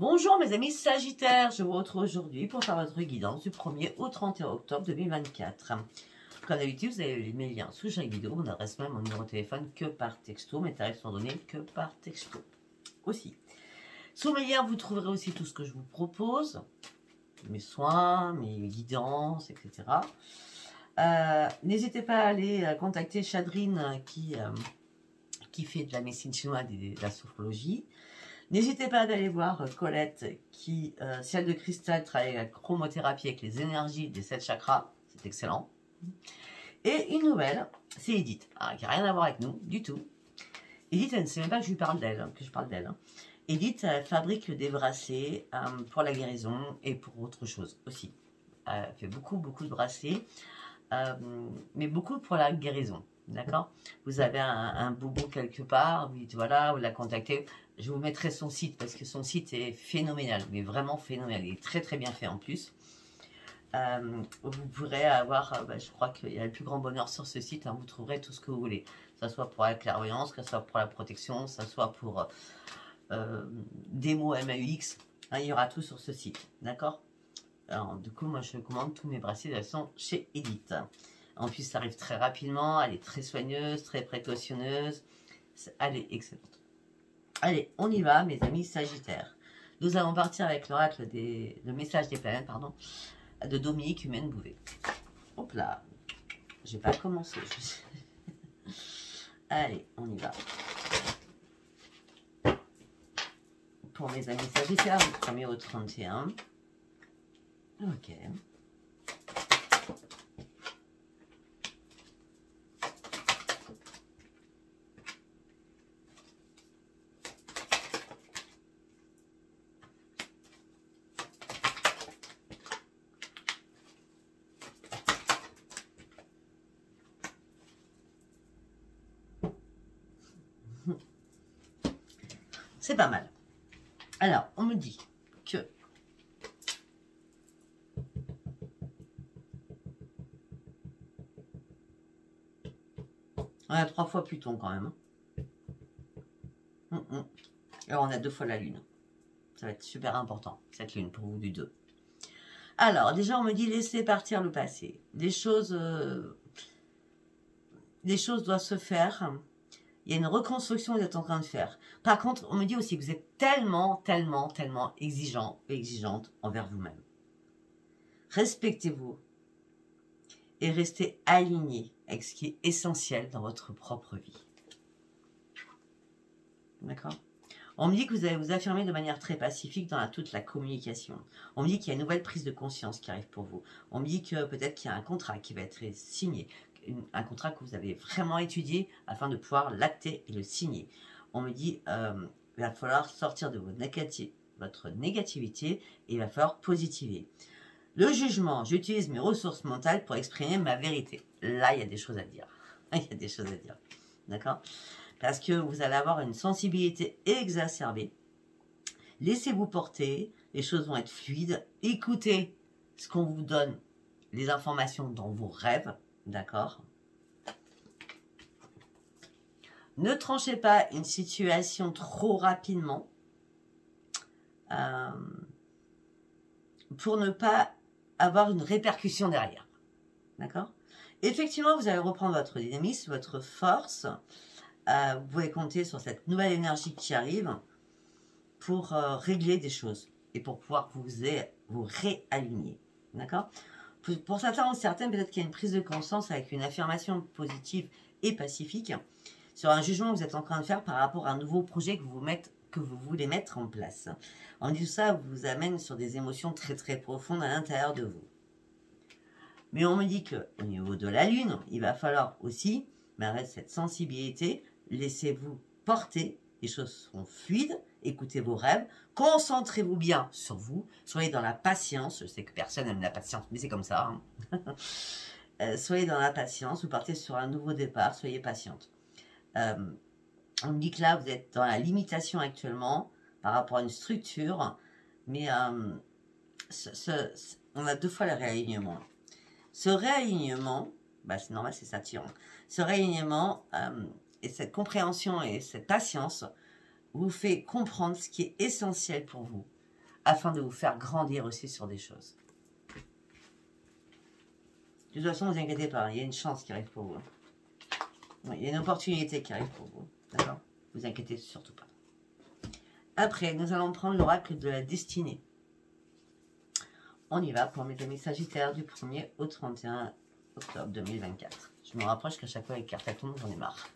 Bonjour mes amis Sagittaires, je vous retrouve aujourd'hui pour faire votre guidance du 1er au 31 octobre 2024. Comme d'habitude, vous avez mes liens sous chaque vidéo, mon adresse mail, mon numéro de téléphone que par texto, mes tarifs sont donnés que par texto aussi. Sous mes liens, vous trouverez aussi tout ce que je vous propose, mes soins, mes guidances, etc. N'hésitez pas à aller contacter Chadrine qui fait de la médecine chinoise et de la sophrologie. N'hésitez pas d'aller voir Colette qui, ciel de cristal, travaille avec la chromothérapie avec les énergies des 7 chakras. C'est excellent. Et une nouvelle, c'est Edith, qui n'a rien à voir avec nous du tout. Edith, elle ne sait même pas que je parle d'elle. Edith fabrique des bracelets pour la guérison et pour autre chose aussi. Elle fait beaucoup de bracelets, mais beaucoup pour la guérison. D'accord? Vous avez un bobo quelque part, vous dites voilà, vous la contactez. Je vous mettrai son site parce que son site est phénoménal, mais vraiment phénoménal. Il est très bien fait en plus. Vous pourrez avoir, je crois qu'il y a le plus grand bonheur sur ce site, vous trouverez tout ce que vous voulez. Que ce soit pour la clairvoyance, que ce soit pour la protection, que ce soit pour des mots MAUX. Il y aura tout sur ce site, d'accord? Alors, du coup, moi je commande tous mes bracelets, elles sont chez Edith. En plus, ça arrive très rapidement, elle est très soigneuse, très précautionneuse. Elle est excellente. Allez, on y va, mes amis Sagittaires. Nous allons partir avec l'oracle le message des planètes, pardon, de Dominique Humaine Bouvet. Hop là, j'ai pas commencé. Allez, on y va. Pour mes amis Sagittaires, du 1er au 31. Ok. C'est pas mal. Alors, on me dit que on a 3 fois Pluton quand même. Alors, on a 2 fois la Lune. Ça va être super important, cette Lune, pour vous du 2. Alors, déjà, on me dit laissez partir le passé. Les choses doivent se faire. Il y a une reconstruction que vous êtes en train de faire. Par contre, on me dit aussi que vous êtes tellement exigeant et exigeante envers vous-même. Respectez-vous et restez aligné avec ce qui est essentiel dans votre propre vie. D'accord? On me dit que vous allez vous affirmer de manière très pacifique dans toute la communication. On me dit qu'il y a une nouvelle prise de conscience qui arrive pour vous. On me dit que peut-être qu'il y a un contrat qui va être signé. Un contrat que vous avez vraiment étudié afin de pouvoir l'acter et le signer. On me dit il va falloir sortir de votre négativité et il va falloir positiver. Le jugement, j'utilise mes ressources mentales pour exprimer ma vérité. Là, il y a des choses à dire. Il y a des choses à dire. D'accord? Parce que vous allez avoir une sensibilité exacerbée. Laissez-vous porter, les choses vont être fluides. Écoutez ce qu'on vous donne, les informations dans vos rêves. D'accord? Ne tranchez pas une situation trop rapidement pour ne pas avoir une répercussion derrière. D'accord? Effectivement, vous allez reprendre votre dynamisme, votre force. Vous pouvez compter sur cette nouvelle énergie qui arrive pour régler des choses et pour pouvoir vous réaligner. D'accord? Pour certains ou certaines, peut-être qu'il y a une prise de conscience avec une affirmation positive et pacifique sur un jugement que vous êtes en train de faire par rapport à un nouveau projet que vous voulez mettre en place. En disant ça, vous amène sur des émotions très profondes à l'intérieur de vous. Mais on me dit qu'au niveau de la Lune, il va falloir aussi, malgré cette sensibilité, laissez-vous porter, les choses sont fluides, écoutez vos rêves, concentrez-vous bien sur vous, soyez dans la patience, je sais que personne n'aime la patience, mais c'est comme ça. Soyez dans la patience, vous partez sur un nouveau départ, soyez patiente. On me dit que là, vous êtes dans la limitation actuellement, par rapport à une structure, mais on a 2 fois le réalignement. Ce réalignement, c'est normal, c'est Saturne. Ce réalignement et cette compréhension et cette patience vous fait comprendre ce qui est essentiel pour vous. afin de vous faire grandir aussi sur des choses. De toute façon, ne vous inquiétez pas, il y a une chance qui arrive pour vous. Oui, il y a une opportunité qui arrive pour vous. D'accord? Ne vous inquiétez surtout pas. Après, nous allons prendre l'oracle de la destinée. On y va pour mes amis Sagittaires du 1er au 31 octobre 2024. Je me rapproche qu'à chaque fois les cartes à tombent, j'en ai marre.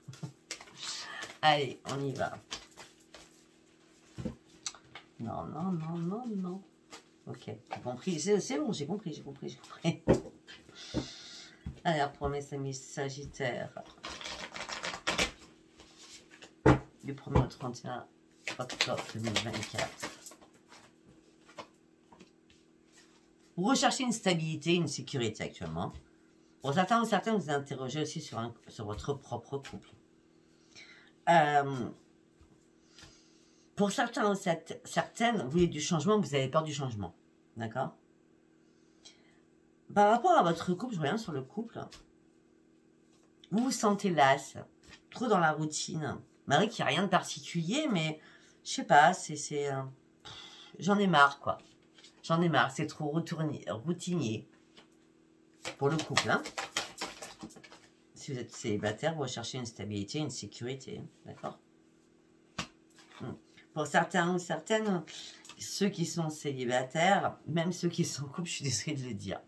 Allez, on y va. Non, non, non, non, non. Ok, j'ai compris. C'est bon, j'ai compris. Alors, pour mes amis Sagittaires, du 1er au 31 octobre 2024. Vous recherchez une stabilité, une sécurité actuellement. Pour certains ou certaines, vous interrogez aussi sur votre propre couple. Pour certains ou certaines, vous voulez du changement, vous avez peur du changement. D'accord? Par rapport à votre couple, je reviens sur le couple. Vous vous sentez lasse, trop dans la routine. Malgré qu'il n'y a rien de particulier, mais je sais pas, j'en ai marre, quoi. J'en ai marre, c'est trop routinier. Pour le couple, hein. Si vous êtes célibataire, vous recherchez une stabilité, une sécurité, d'accord? Pour certains ou certaines, ceux qui sont célibataires, même ceux qui sont en couple, je suis désolée de le dire.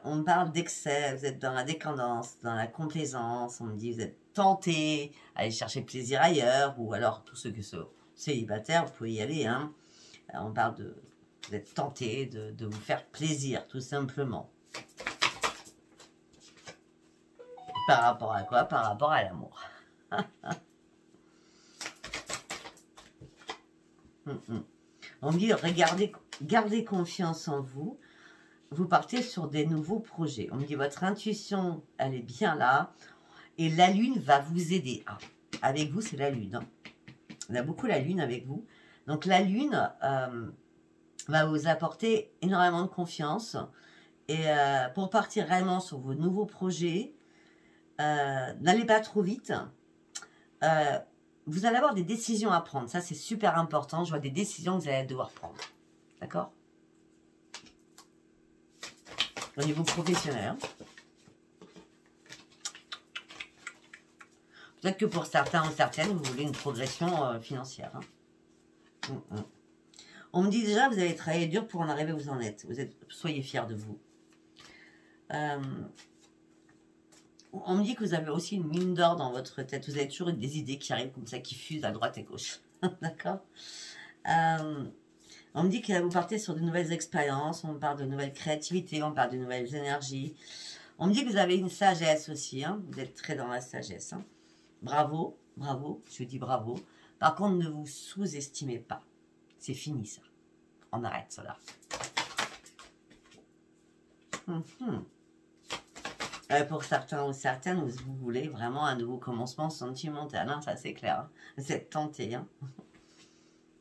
On parle d'excès, vous êtes dans la décadence, dans la complaisance, on me dit vous êtes tenté, aller chercher plaisir ailleurs, ou alors tous ceux qui sont célibataires, vous pouvez y aller, hein. On parle de, vous êtes tenté de vous faire plaisir, tout simplement. Par rapport à quoi? Par rapport à l'amour. On me dit, regardez, gardez confiance en vous. Vous partez sur des nouveaux projets. On me dit, votre intuition, elle est bien là. Et la lune va vous aider. Ah, avec vous, c'est la lune. Hein. On a beaucoup la lune avec vous. Donc la lune va vous apporter énormément de confiance. Et pour partir réellement sur vos nouveaux projets, n'allez pas trop vite. Vous allez avoir des décisions à prendre. Ça, c'est super important. Je vois des décisions que vous allez devoir prendre. D'accord? Au niveau professionnel. Peut-être que pour certains ou certaines, vous voulez une progression financière. Hein. On me dit déjà, vous avez travaillé dur pour en arriver où vous en êtes. Soyez fiers de vous. On me dit que vous avez aussi une mine d'or dans votre tête. Vous avez toujours des idées qui arrivent comme ça, qui fusent à droite et gauche. D'accord? On me dit que vous partez sur de nouvelles expériences. On parle de nouvelles créativités. On parle de nouvelles énergies. On me dit que vous avez une sagesse aussi. Hein? Vous êtes très dans la sagesse. Hein? Bravo, bravo. Je dis bravo. Par contre, ne vous sous-estimez pas. C'est fini, ça. On arrête cela. Pour certains ou certaines, vous voulez vraiment un nouveau commencement sentimental, hein, ça c'est clair. Hein. Vous êtes tenté. Hein.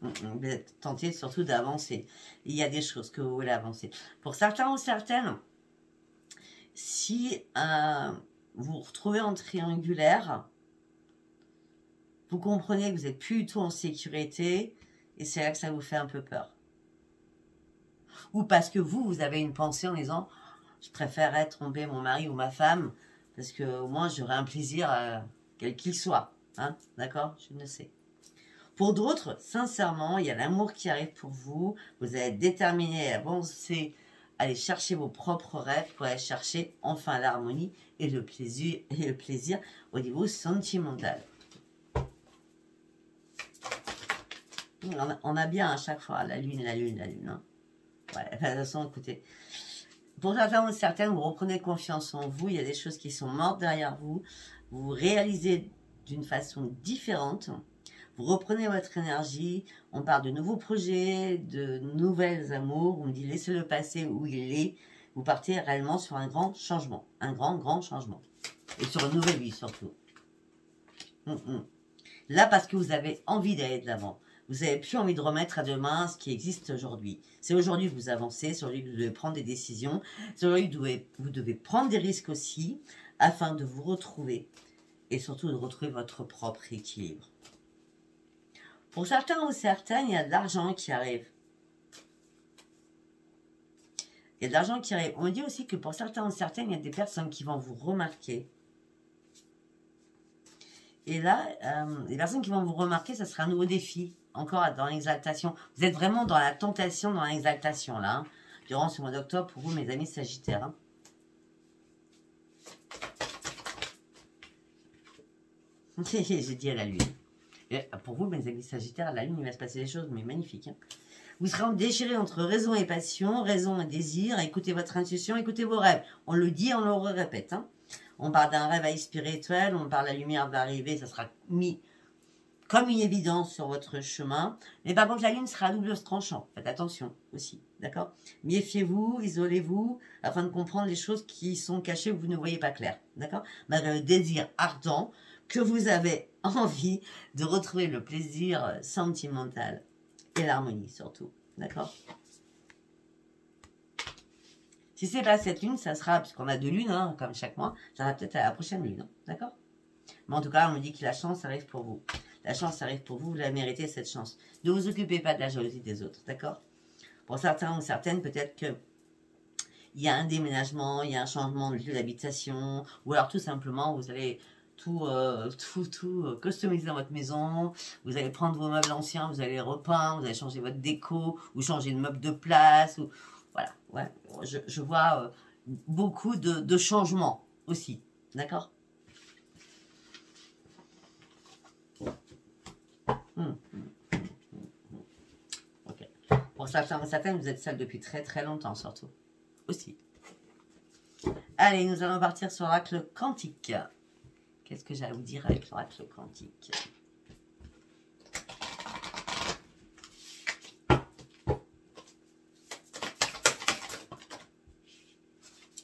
Vous êtes tenté surtout d'avancer. Il y a des choses que vous voulez avancer. Pour certains ou certaines, si vous vous retrouvez en triangulaire, vous comprenez que vous n'êtes plus du tout en sécurité et c'est là que ça vous fait un peu peur. Ou parce que vous avez une pensée en disant... Je préférerais tromper mon mari ou ma femme parce que au moins j'aurai un plaisir quel qu'il soit. Hein, d'accord? Je ne sais. Pour d'autres, sincèrement, il y a l'amour qui arrive pour vous. Vous allez être déterminé à avancer, aller chercher vos propres rêves pour aller chercher enfin l'harmonie et le plaisir au niveau sentimental. On a bien à chaque fois la lune. Hein. Ouais, de toute façon, écoutez... Pour certains ou certaines, vous reprenez confiance en vous. Il y a des choses qui sont mortes derrière vous. Vous réalisez d'une façon différente. Vous reprenez votre énergie. On parle de nouveaux projets, de nouvelles amours. On me dit laissez-le passer où il est. Vous partez réellement sur un grand changement. Un grand changement. Et sur une nouvelle vie surtout. Là, parce que vous avez envie d'aller de l'avant. Vous n'avez plus envie de remettre à demain ce qui existe aujourd'hui. C'est aujourd'hui que vous avancez, c'est aujourd'hui que vous devez prendre des décisions, c'est aujourd'hui que vous devez prendre des risques aussi, afin de vous retrouver, et surtout de retrouver votre propre équilibre. Pour certains ou certaines, il y a de l'argent qui arrive. Il y a de l'argent qui arrive. On me dit aussi que pour certains ou certaines, il y a des personnes qui vont vous remarquer. Et là, les personnes qui vont vous remarquer, ça sera un nouveau défi. Encore dans l'exaltation. Vous êtes vraiment dans la tentation, dans l'exaltation, là. Hein, durant ce mois d'octobre, pour vous, mes amis sagittaires. Hein. J'ai dit à la lune. Et pour vous, mes amis sagittaires, à la lune, il va se passer des choses, mais magnifiques. Hein. Vous serez déchiré entre raison et passion, raison et désir. Écoutez votre intuition, écoutez vos rêves. On le dit, on le répète. Hein. On parle d'un réveil spirituel, on parle de la lumière va arriver, ça sera mis comme une évidence sur votre chemin. Mais par contre, la lune sera à double tranchant. Faites attention aussi, d'accord? Méfiez-vous, isolez-vous, afin de comprendre les choses qui sont cachées ou que vous ne voyez pas clair, d'accord? Malgré le désir ardent que vous avez envie de retrouver le plaisir sentimental et l'harmonie surtout, d'accord? Si c'est pas cette lune, ça sera, puisqu'on a 2 lunes, hein, comme chaque mois, ça sera peut-être à la prochaine lune, hein, d'accord? Mais en tout cas, on me dit que la chance arrive pour vous. La chance arrive pour vous, vous la méritez cette chance. Ne vous occupez pas de la jalousie des autres, d'accord? Pour certains ou certaines, peut-être que il y a un déménagement, il y a un changement de lieu d'habitation, ou alors tout simplement, vous allez tout customiser dans votre maison, vous allez prendre vos meubles anciens, vous allez les repeindre, vous allez changer votre déco, ou changer de meuble de place, ou voilà, ouais, je vois beaucoup de changements aussi, d'accord? Ok. Pour certains, vous êtes seul depuis très très longtemps surtout, aussi. Allez, nous allons partir sur l'oracle quantique. Qu'est-ce que j'ai à vous dire avec l'oracle quantique?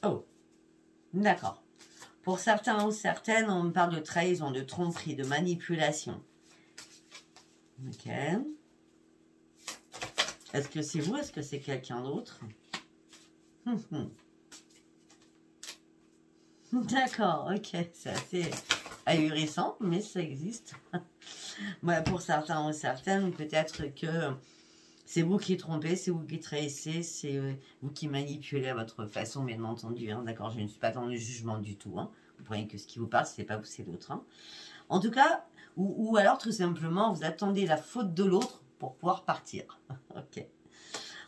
Oh, d'accord. Pour certains ou certaines, on me parle de trahison, de tromperie, de manipulation. Ok. Est-ce que c'est vous? Est-ce que c'est quelqu'un d'autre? D'accord, ok. C'est assez ahurissant, mais ça existe. Ouais, pour certains ou certaines, peut-être que c'est vous qui trompez, c'est vous qui trahissez, c'est vous qui manipulez à votre façon, bien entendu. Hein, d'accord, je ne suis pas dans le jugement du tout. Hein. Vous voyez que ce qui vous parle, c'est pas vous, c'est l'autre. Hein. En tout cas, ou alors tout simplement, vous attendez la faute de l'autre pour pouvoir partir. Ok.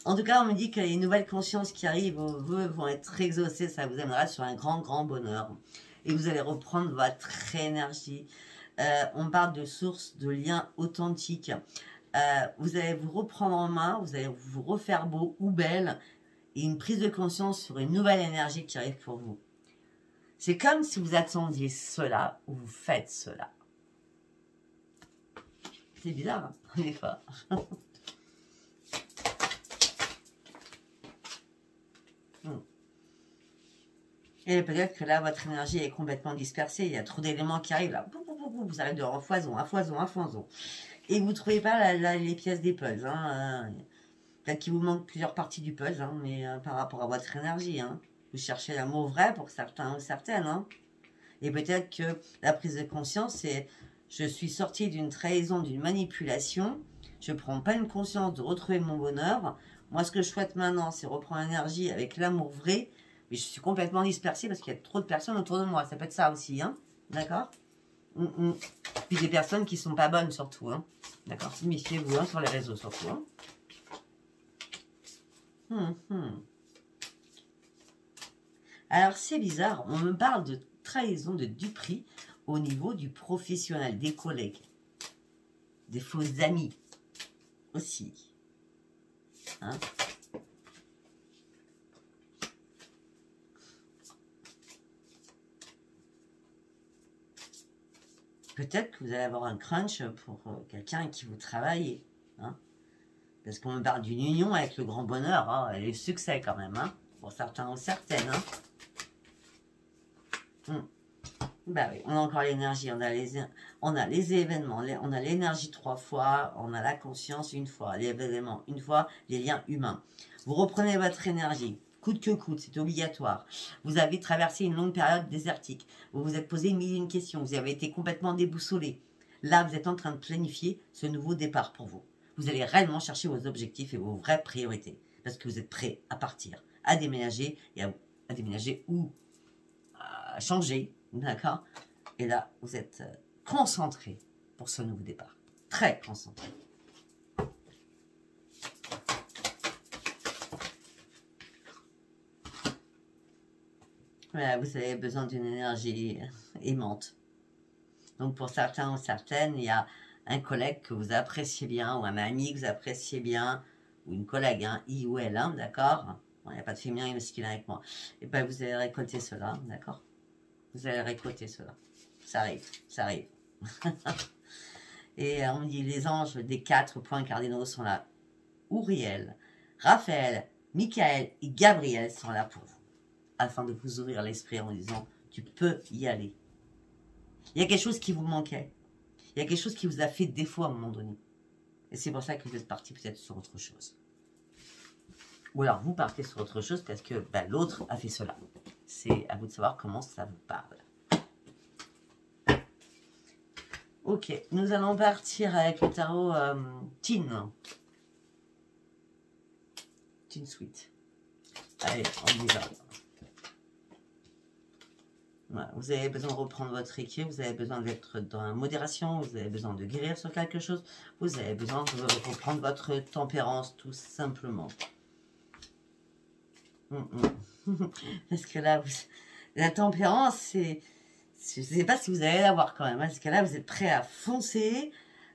En tout cas, on me dit que les nouvelles consciences qui arrivent, vos vœux vont être exaucés, ça vous amènera sur un grand, grand bonheur. Et vous allez reprendre votre énergie. On parle de sources, de liens authentiques. Vous allez vous reprendre en main, vous allez vous refaire beau ou belle, et une prise de conscience sur une nouvelle énergie qui arrive pour vous. C'est comme si vous attendiez cela, ou vous faites cela. C'est bizarre, hein, des fois. Et peut-être que là, votre énergie est complètement dispersée. Il y a trop d'éléments qui arrivent là. Vous arrêtez de foison, à foison, à foison. Et vous ne trouvez pas les pièces des puzzles. Hein. Peut-être qu'il vous manque plusieurs parties du puzzle, hein, mais par rapport à votre énergie. Hein. Vous cherchez l'amour vrai pour certains ou certaines. Hein. Et peut-être que la prise de conscience, c'est je suis sortie d'une trahison, d'une manipulation. Je ne prends pas une conscience de retrouver mon bonheur. Moi, ce que je souhaite maintenant, c'est reprendre l'énergie avec l'amour vrai. Mais je suis complètement dispersée parce qu'il y a trop de personnes autour de moi. Ça peut être ça aussi, hein. D'accord. Puis des personnes qui sont pas bonnes surtout, hein. D'accord. Méfiez-vous, hein, sur les réseaux surtout, hein. Alors, c'est bizarre. On me parle de trahison, de duperie au niveau du professionnel, des collègues, des faux amis aussi. Hein. Peut-être que vous allez avoir un crunch pour quelqu'un avec qui vous travaillez. Hein, parce qu'on me parle d'une union avec le grand bonheur hein, et le succès quand même. Hein, pour certains ou certaines. Hein. Bah oui, on a encore l'énergie. On a les événements. On a l'énergie 3 fois. On a la conscience 1 fois. Les événements 1 fois. Les liens humains. Vous reprenez votre énergie. Coûte que coûte, c'est obligatoire. Vous avez traversé une longue période désertique. Vous vous êtes posé 1001 questions. Vous avez été complètement déboussolé. Là, vous êtes en train de planifier ce nouveau départ pour vous. Vous allez réellement chercher vos objectifs et vos vraies priorités. Parce que vous êtes prêt à partir. à déménager, à déménager ou à changer, d'accord? Et là, vous êtes concentré pour ce nouveau départ. Très concentré. Voilà, vous avez besoin d'une énergie aimante. Donc, pour certains ou certaines, il y a un collègue que vous appréciez bien, ou un ami que vous appréciez bien, ou une collègue, hein, il ou elle, hein, d'accord? Bon, il n'y a pas de féminin masculin avec moi. Et bien, vous allez récolter cela, d'accord? Vous allez récolter cela. Ça arrive, ça arrive. Et on dit les anges des 4 points cardinaux sont là. Uriel, Raphaël, Michael et Gabriel sont là pour vous, afin de vous ouvrir l'esprit en disant, tu peux y aller. Il y a quelque chose qui vous manquait. Il y a quelque chose qui vous a fait défaut à un moment donné. Et c'est pour ça que vous êtes parti peut-être sur autre chose. Ou alors vous partez sur autre chose parce que ben, l'autre a fait cela. C'est à vous de savoir comment ça vous parle. Ok, nous allons partir avec le tarot Teen. Teen Sweet. Allez, on y va. Voilà, vous avez besoin de reprendre votre équilibre, vous avez besoin d'être dans la modération, vous avez besoin de guérir sur quelque chose, vous avez besoin de reprendre votre tempérance, tout simplement. Parce que là, la tempérance, c'est... Je ne sais pas si vous allez l'avoir quand même, hein, parce que là, vous êtes prêt à foncer.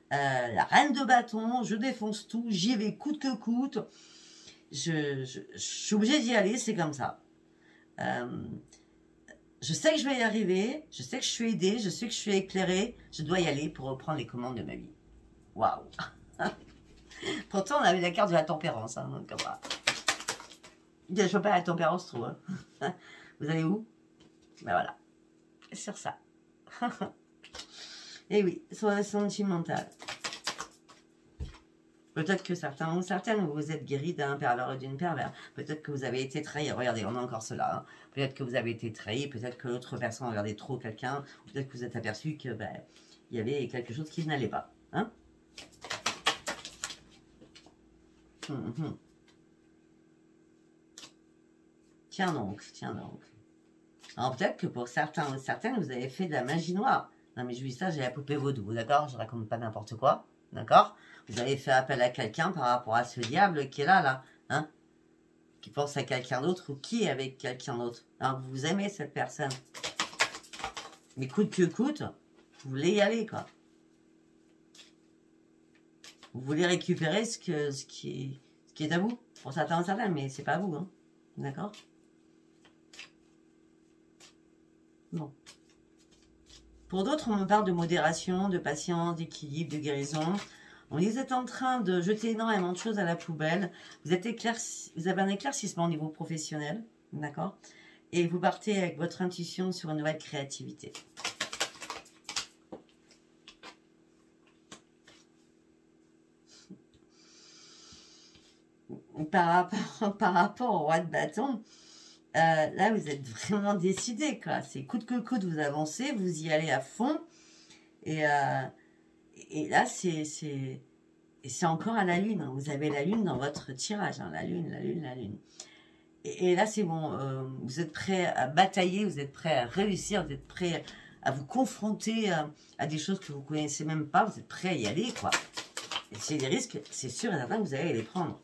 La reine de bâton, je défonce tout, j'y vais coûte que coûte. Je suis obligée d'y aller, c'est comme ça. Je sais que je vais y arriver, je sais que je suis aidée, je sais que je suis éclairée, je dois y aller pour reprendre les commandes de ma vie. Waouh. Pourtant, on avait la carte de la tempérance. Hein, donc, voilà. Je ne vois pas la tempérance trop. Hein. Vous allez où? Ben voilà. Sur ça. Et oui, sur la sentimentale. Peut-être que certains ou certaines, vous vous êtes guéris d'un pervers ou d'une pervers. Peut-être que vous avez été trahi. Regardez, on a encore cela. Hein. Peut-être que vous avez été trahi. Peut-être que l'autre personne regardait trop quelqu'un. Peut-être que vous êtes aperçu que ben, il y avait quelque chose qui n'allait pas. Hein? Tiens donc, tiens donc. Alors peut-être que pour certains ou certaines, vous avez fait de la magie noire. Non mais je dis ça, j'ai la poupée vaudou, d'accord? Je raconte pas n'importe quoi, d'accord? Vous avez fait appel à quelqu'un par rapport à ce diable qui est là, hein? Qui pense à quelqu'un d'autre ou qui est avec quelqu'un d'autre. Alors vous aimez cette personne. Mais coûte que coûte, vous voulez y aller, quoi. Vous voulez récupérer ce qui est à vous. Pour certains ou certaines, mais c'est pas à vous, hein? D'accord? Bon. Pour d'autres, on me parle de modération, de patience, d'équilibre, de guérison. On vous êtes en train de jeter énormément de choses à la poubelle. Vous avez un éclaircissement au niveau professionnel, d'accord? Et vous partez avec votre intuition sur une nouvelle créativité. Par rapport au roi de bâton, là, vous êtes vraiment décidé, quoi. C'est coûte que coûte, vous avancez, vous y allez à fond. Et là, c'est encore à la lune. Hein. Vous avez la lune dans votre tirage. Hein. La lune, la lune, la lune. Et là, c'est bon. Vous êtes prêt à batailler, vous êtes prêt à réussir, vous êtes prêt à vous confronter à des choses que vous ne connaissez même pas. Vous êtes prêt à y aller, quoi. Et c'est des risques, c'est sûr et certain que vous allez les prendre.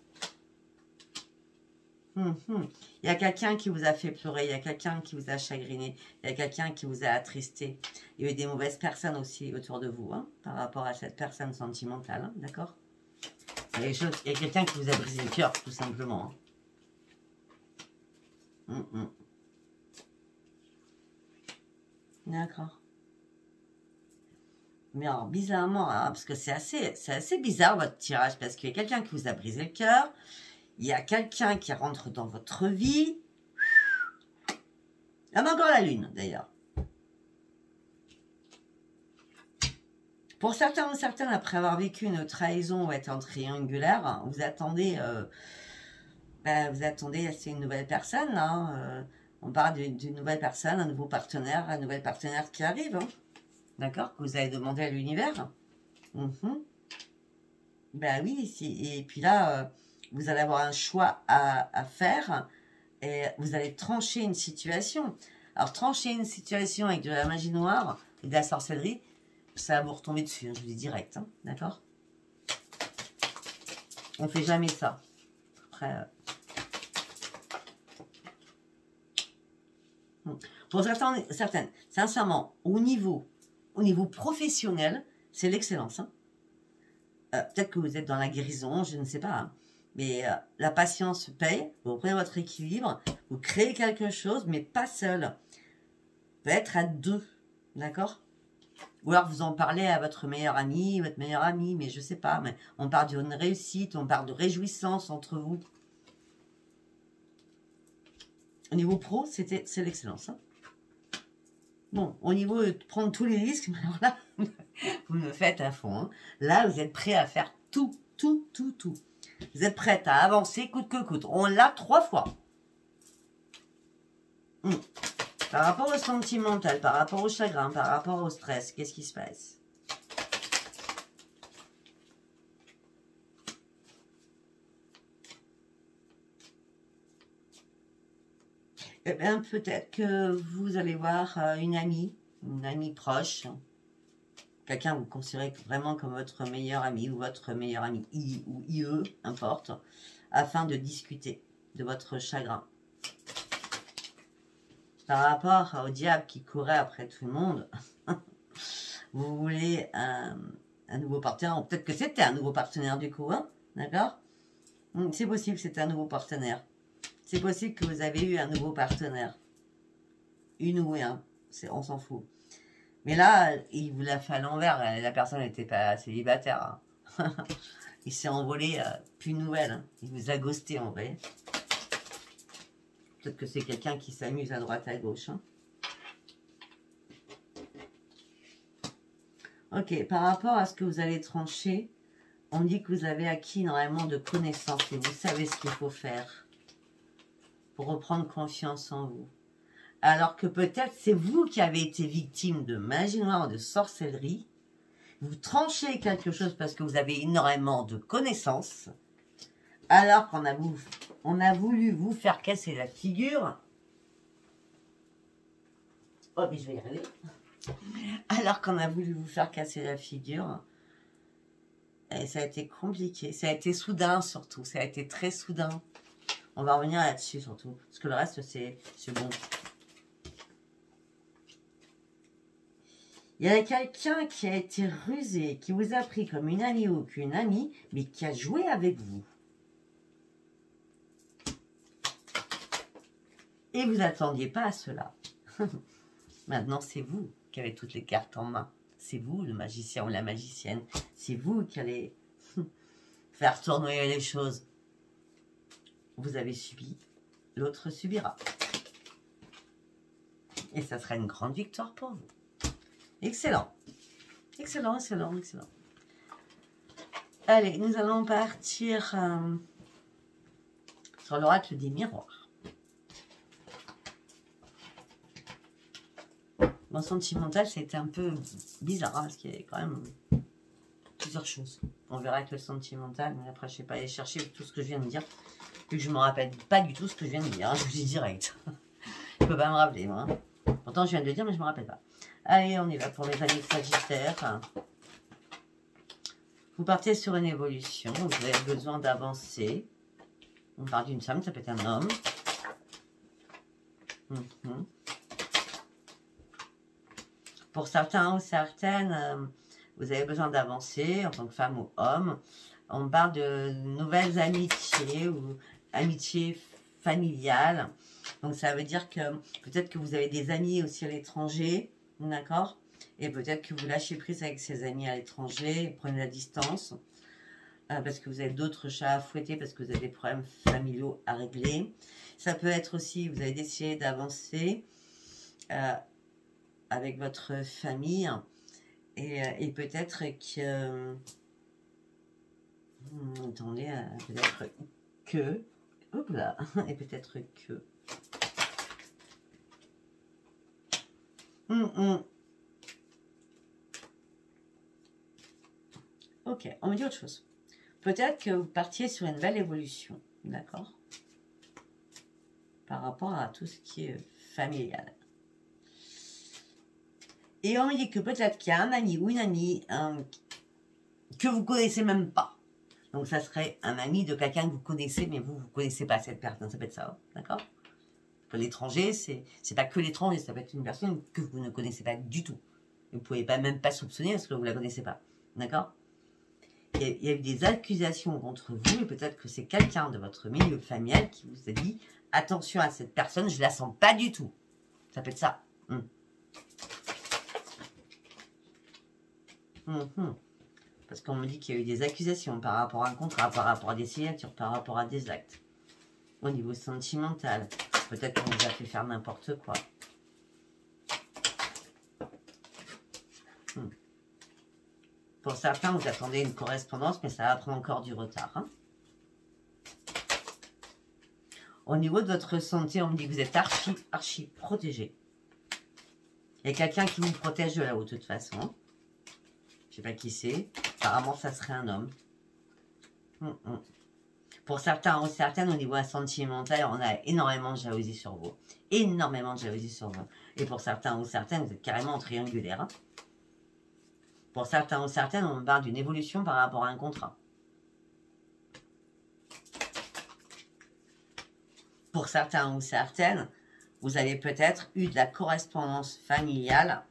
Il y a quelqu'un qui vous a fait pleurer, il y a quelqu'un qui vous a chagriné, il y a quelqu'un qui vous a attristé. Il y a eu des mauvaises personnes aussi autour de vous, hein, par rapport à cette personne sentimentale, hein, d'accord? Il y a quelqu'un qui vous a brisé le cœur, tout simplement. Hein. D'accord. Mais alors, bizarrement, hein, parce que c'est assez bizarre votre tirage, parce qu'il y a quelqu'un qui vous a brisé le cœur, il y a quelqu'un qui rentre dans votre vie. Ah, mais encore la lune, d'ailleurs. Pour certains ou certaines, après avoir vécu une trahison ou être en triangulaire, vous attendez, c'est une nouvelle personne. Hein, on parle d'une nouvelle personne, un nouveau partenaire, un nouvel partenaire qui arrive. Hein, d'accord? Que vous avez demandé à l'univers. Ben oui, et puis là, vous allez avoir un choix à faire. et vous allez trancher une situation. Alors, trancher une situation avec de la magie noire et de la sorcellerie, ça va vous retomber dessus, hein, je vous dis direct, hein, d'accord? On ne fait jamais ça. Après, pour certaines, sincèrement, au niveau professionnel, c'est l'excellence. Hein. Peut-être que vous êtes dans la guérison, je ne sais pas. Hein. Mais la patience paye, vous prenez votre équilibre, vous créez quelque chose, mais pas seul. Peut-être à deux, d'accord? Ou alors vous en parlez à votre meilleur ami, mais je ne sais pas. Mais on parle d'une réussite, on parle de réjouissance entre vous. Au niveau pro, c'est l'excellence. Hein. Bon, au niveau de prendre tous les risques, alors là, vous me faites à fond. Hein. Là, vous êtes prêt à faire tout. Vous êtes prête à avancer coûte que coûte. On l'a 3 fois. Par rapport au sentimental, par rapport au chagrin, par rapport au stress, qu'est-ce qui se passe? Eh bien, peut-être que vous allez voir une amie proche, quelqu'un que vous considérez vraiment comme votre meilleur ami ou votre meilleur ami, ou IE, importe, afin de discuter de votre chagrin. Par rapport au diable qui courait après tout le monde, vous voulez un nouveau partenaire, ou peut-être que c'était un nouveau partenaire du coup, hein, d'accord? C'est possible que c'était un nouveau partenaire. C'est possible que vous avez eu un nouveau partenaire. Une ou un, on s'en fout. Mais là, il vous l'a fait à l'envers, la personne n'était pas célibataire. Hein. Il s'est envolé, plus de nouvelles. Hein. Il vous a ghosté en vrai. Peut-être que c'est quelqu'un qui s'amuse à droite à gauche. Hein. Ok, par rapport à ce que vous allez trancher, on dit que vous avez acquis énormément de connaissances et vous savez ce qu'il faut faire pour reprendre confiance en vous. Alors que peut-être c'est vous qui avez été victime de magie noire, de sorcellerie. Vous tranchez quelque chose parce que vous avez énormément de connaissances. Alors qu'on a voulu vous faire casser la figure. Oh, mais je vais y arriver. Alors qu'on a voulu vous faire casser la figure. Et ça a été compliqué. Ça a été soudain surtout. Ça a été très soudain. On va revenir là-dessus surtout. Parce que le reste, c'est bon. Il y a quelqu'un qui a été rusé, qui vous a pris comme une amie ou qu'une amie, mais qui a joué avec vous. Et vous n'attendiez pas à cela. Maintenant, c'est vous qui avez toutes les cartes en main. C'est vous, le magicien ou la magicienne. C'est vous qui allez faire tournoyer les choses. Vous avez subi, l'autre subira. Et ça sera une grande victoire pour vous. Excellent. Excellent. Allez, nous allons partir sur l'oracle des miroirs. Mon sentimental, c'était un peu bizarre, hein, parce qu'il y avait quand même plusieurs choses. On verra avec le sentimental, mais après, je ne sais pas aller chercher tout ce que je viens de dire, vu que je ne me rappelle pas du tout ce que je viens de dire, hein, je vous dis direct. Je ne peux pas me rappeler, moi. Hein. Pourtant, je viens de le dire, mais je ne me rappelle pas. Allez, on y va pour les années Sagittaire. Vous partez sur une évolution, vous avez besoin d'avancer. On parle d'une femme, ça peut être un homme. Pour certains ou certaines, vous avez besoin d'avancer en tant que femme ou homme. On parle de nouvelles amitiés ou amitiés familiales. Donc ça veut dire que peut-être que vous avez des amis aussi à l'étranger, d'accord? Et peut-être que vous lâchez prise avec ces amis à l'étranger, prenez la distance, parce que vous avez d'autres chats à fouetter, parce que vous avez des problèmes familiaux à régler. Ça peut être aussi, vous avez décidé d'avancer avec votre famille, et peut-être que... attendez, peut-être que... Hop là, et peut-être que... Ok, on me dit autre chose. Peut-être que vous partiez sur une belle évolution, d'accord? par rapport à tout ce qui est familial. Et on me dit que peut-être qu'il y a un ami ou une amie que vous connaissez même pas. Donc ça serait un ami de quelqu'un que vous connaissez, mais vous ne connaissez pas cette personne. Ça peut être ça, d'accord? L'étranger, c'est pas que l'étranger, ça peut être une personne que vous ne connaissez pas du tout. Vous ne pouvez même pas soupçonner parce que vous ne la connaissez pas. D'accord? Il y a eu des accusations contre vous, et peut-être que c'est quelqu'un de votre milieu familial qui vous a dit attention à cette personne, je la sens pas du tout. Ça peut être ça. Parce qu'on me dit qu'il y a eu des accusations par rapport à un contrat, par rapport à des signatures, par rapport à des actes. Au niveau sentimental, peut-être qu'on vous a fait faire n'importe quoi. Pour certains, vous attendez une correspondance, mais ça va prendre encore du retard. Hein. Au niveau de votre santé, on me dit que vous êtes archi protégé. Il y a quelqu'un qui vous protège de là-haut, de toute façon. Hein. Je ne sais pas qui c'est. Apparemment, ça serait un homme. Pour certains ou certaines, au niveau sentimental, on a énormément de jalousie sur vous. Énormément de jalousie sur vous. Et pour certains ou certaines, vous êtes carrément en triangulaire. Hein. Pour certains ou certaines, on parle d'une évolution par rapport à un contrat. Pour certains ou certaines, vous avez peut-être eu de la correspondance familiale.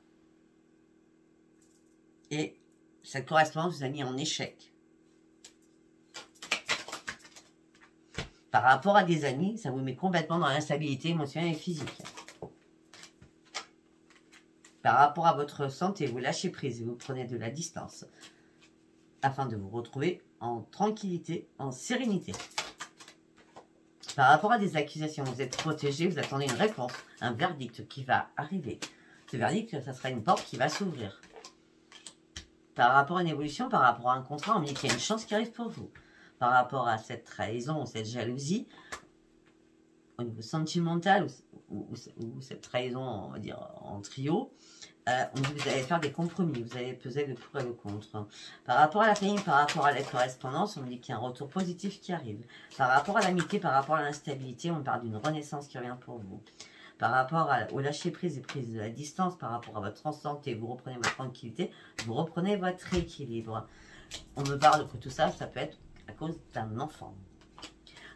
Et cette correspondance vous a mis en échec. Par rapport à des amis, ça vous met complètement dans l'instabilité émotionnelle et physique. Par rapport à votre santé, vous lâchez prise et vous prenez de la distance afin de vous retrouver en tranquillité, en sérénité. Par rapport à des accusations, vous êtes protégé, vous attendez une réponse, un verdict qui va arriver. Ce verdict, ça sera une porte qui va s'ouvrir. Par rapport à une évolution, par rapport à un contrat, on me dit qu'il y a une chance qui arrive pour vous. Par rapport à cette trahison ou cette jalousie, au niveau sentimental ou cette trahison, on va dire, en trio, vous allez faire des compromis, vous allez peser le pour et le contre. Par rapport à la famille, par rapport à la correspondance, on me dit qu'il y a un retour positif qui arrive. Par rapport à l'amitié, par rapport à l'instabilité, on parle d'une renaissance qui revient pour vous. Par rapport au lâcher-prise et prise de la distance, par rapport à votre santé, vous reprenez votre tranquillité, vous reprenez votre équilibre. On me parle que tout ça, ça peut être à cause d'un enfant.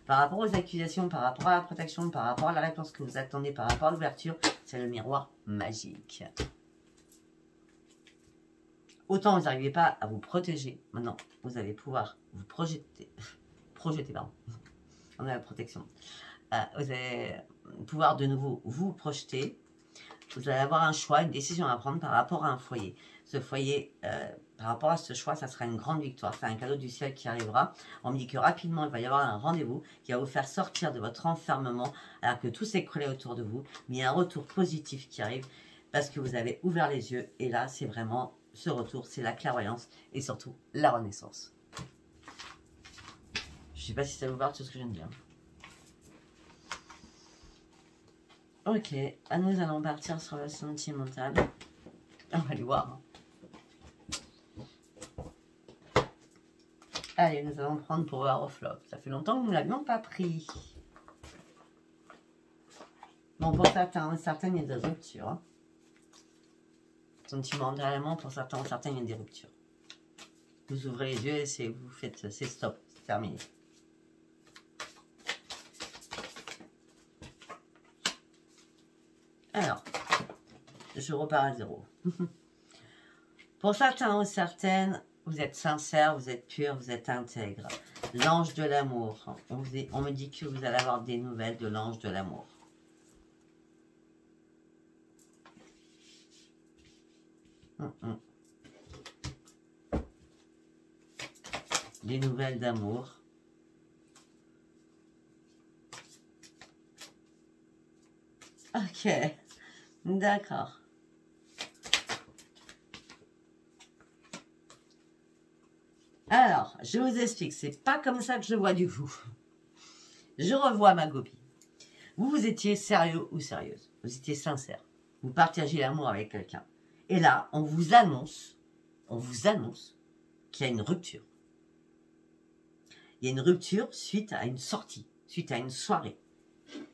Par rapport aux accusations, par rapport à la protection, par rapport à la réponse que vous attendez, par rapport à l'ouverture, c'est le miroir magique. Autant vous n'arrivez pas à vous protéger, maintenant vous allez pouvoir vous projeter, pardon, on a la protection. Vous allez pouvoir de nouveau vous projeter. Vous allez avoir un choix, une décision à prendre par rapport à un foyer. Ce foyer, par rapport à ce choix, ça sera une grande victoire. C'est un cadeau du ciel qui arrivera. On me dit que rapidement, il va y avoir un rendez-vous qui va vous faire sortir de votre enfermement alors que tout s'écroulait autour de vous. Mais il y a un retour positif qui arrive parce que vous avez ouvert les yeux. Et là, c'est vraiment ce retour, c'est la clairvoyance et surtout la renaissance. Je ne sais pas si ça vous parle tout ce que je viens de dire. Ok, nous allons partir sur le sentimental. On va aller voir. Allez, nous allons prendre Power of Love. Ça fait longtemps que nous ne l'avions pas pris. Bon, pour certains, certaines, il y a des ruptures. Hein. Sentimentalement, pour certains, il y a des ruptures. Vous ouvrez les yeux et vous faites, c'est stop, c'est terminé. Alors, je repars à zéro. Pour certains ou certaines, vous êtes sincère, vous êtes pur, vous êtes intègre. L'ange de l'amour. On me dit que vous allez avoir des nouvelles de l'ange de l'amour. Des nouvelles d'amour. Ok, d'accord. Alors, je vous explique, c'est pas comme ça que je vois du coup. Je revois ma copie. Vous étiez sérieux ou sérieuse. Vous étiez sincère. Vous partagez l'amour avec quelqu'un. Et là, on vous annonce qu'il y a une rupture. Il y a une rupture suite à une sortie, suite à une soirée.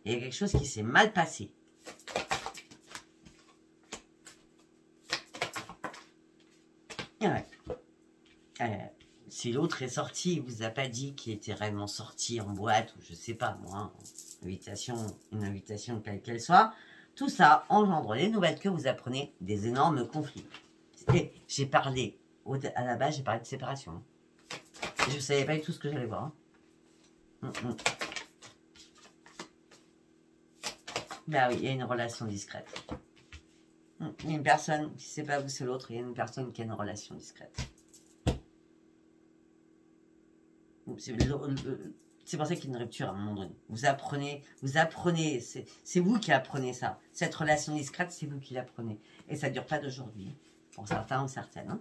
Il y a quelque chose qui s'est mal passé. Ouais. Si l'autre est sorti, il vous a pas dit qu'il était réellement sorti en boîte, ou je sais pas moi, hein, une invitation quelle qu'elle soit, tout ça engendre les nouvelles que vous apprenez des énormes conflits. Et j'ai parlé, à la base j'ai parlé de séparation. Je ne savais pas du tout ce que j'allais voir. Ben oui, il y a une relation discrète. Il y a une personne, si c'est pas vous, c'est l'autre, il y a une personne qui a une relation discrète. C'est pour ça qu'il y a une rupture à un moment donné. Vous apprenez, c'est vous qui apprenez ça. Cette relation discrète, c'est vous qui l'apprenez. Et ça ne dure pas d'aujourd'hui, pour certains ou certaines.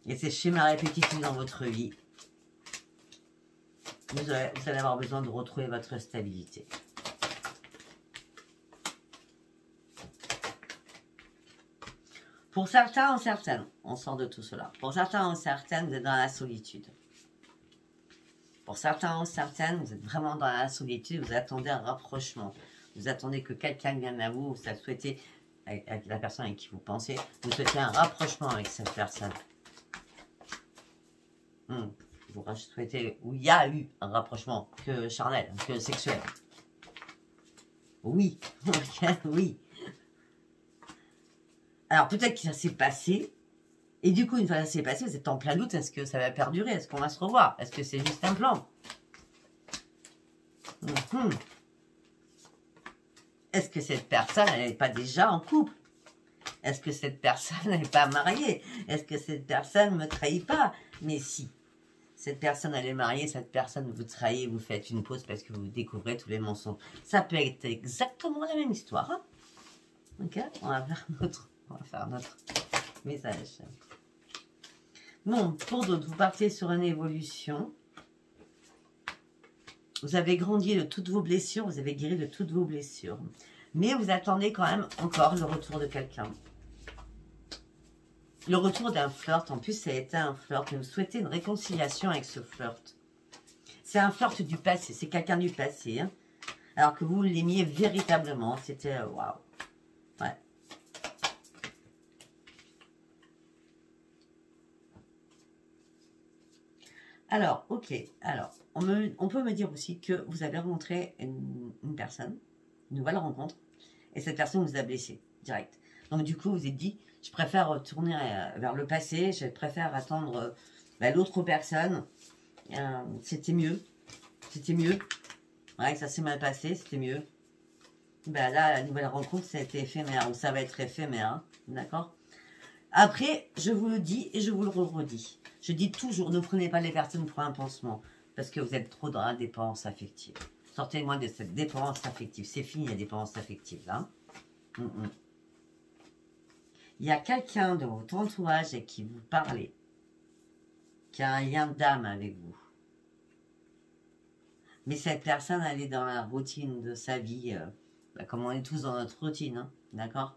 Et ces schémas répétitifs dans votre vie, vous allez avoir besoin de retrouver votre stabilité. Pour certains ou certaines, on sort de tout cela. Pour certains ou certaines, vous êtes dans la solitude. Pour certains ou certaines, vous êtes vraiment dans la solitude, vous attendez un rapprochement. Vous attendez que quelqu'un vienne à vous, vous souhaitez, avec la personne avec qui vous pensez, vous souhaitez un rapprochement avec cette personne. Vous souhaitez, où il y a eu un rapprochement, que charnel, que sexuel. Oui, oui. Alors peut-être que ça s'est passé, et du coup une fois que ça s'est passé, vous êtes en plein doute, est-ce que ça va perdurer, est-ce qu'on va se revoir, est-ce que c'est juste un plan? Est-ce que cette personne, elle n'est pas déjà en couple? Est-ce que cette personne n'est pas mariée? Est-ce que cette personne ne me trahit pas? Mais si, cette personne elle est mariée, cette personne vous trahit, vous faites une pause parce que vous découvrez tous les mensonges. Ça peut être exactement la même histoire. Hein? Ok, on va faire notre message. Bon, pour d'autres, vous partez sur une évolution. Vous avez grandi de toutes vos blessures, vous avez guéri de toutes vos blessures. Mais vous attendez quand même encore le retour de quelqu'un. Le retour d'un flirt, en plus ça a été un flirt, mais vous souhaitez une réconciliation avec ce flirt. C'est un flirt du passé, c'est quelqu'un du passé. Hein, alors que vous l'aimiez véritablement, c'était waouh. Ouais. Alors, ok, alors, on peut me dire aussi que vous avez rencontré une personne, une nouvelle rencontre, et cette personne vous a blessé, direct. Donc du coup, vous vous êtes dit, je préfère retourner vers le passé, je préfère attendre l'autre personne, c'était mieux, ouais, ça s'est mal passé, c'était mieux. Là, la nouvelle rencontre, ça a été éphémère, ou ça va être éphémère, hein, d'accord? Après, je vous le dis et je vous le redis. Je dis toujours, ne prenez pas les personnes pour un pansement, parce que vous êtes trop dans la dépendance affective. Sortez-moi de cette dépendance affective. C'est fini la dépendance affective, là. Il y a quelqu'un de votre entourage avec qui vous parlez, qui a un lien d'âme avec vous. Mais cette personne, elle est dans la routine de sa vie, comme on est tous dans notre routine, hein, d'accord?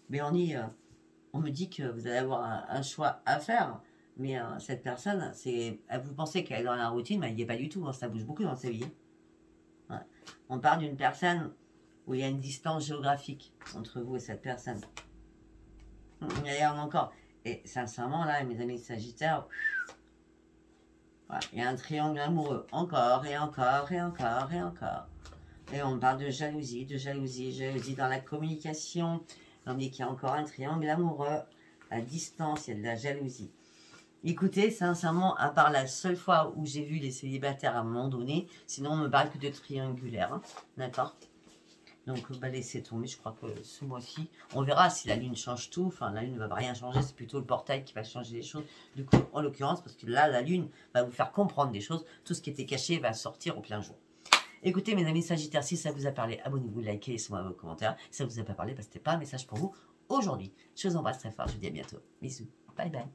Mais on me dit que vous allez avoir un choix à faire, mais cette personne, vous pensez qu'elle est dans la routine, mais elle n'y est pas du tout, hein, ça bouge beaucoup dans sa vie. Ouais. On parle d'une personne où il y a une distance géographique entre vous et cette personne. Il y en a encore. Et sincèrement, là, mes amis Sagittaires, voilà, il y a un triangle amoureux, encore et encore et encore et encore. Et on parle de jalousie dans la communication. On dit qu'il y a encore un triangle amoureux, à distance, il y a de la jalousie. Écoutez, sincèrement, à part la seule fois où j'ai vu les célibataires à un moment donné, sinon on me parle que de triangulaire, hein, d'accord? Donc, laissez tomber, je crois que ce mois-ci, on verra si la Lune change tout. Enfin, la Lune ne va rien changer, c'est plutôt le portail qui va changer les choses. Du coup, en l'occurrence, parce que là, la Lune va vous faire comprendre des choses. Tout ce qui était caché va sortir au plein jour. Écoutez, mes amis Sagittaires, si ça vous a parlé, abonnez-vous, likez, laissez-moi vos commentaires. Si ça ne vous a pas parlé, c'était pas un message pour vous aujourd'hui. Je vous embrasse très fort, je vous dis à bientôt. Bisous, bye bye.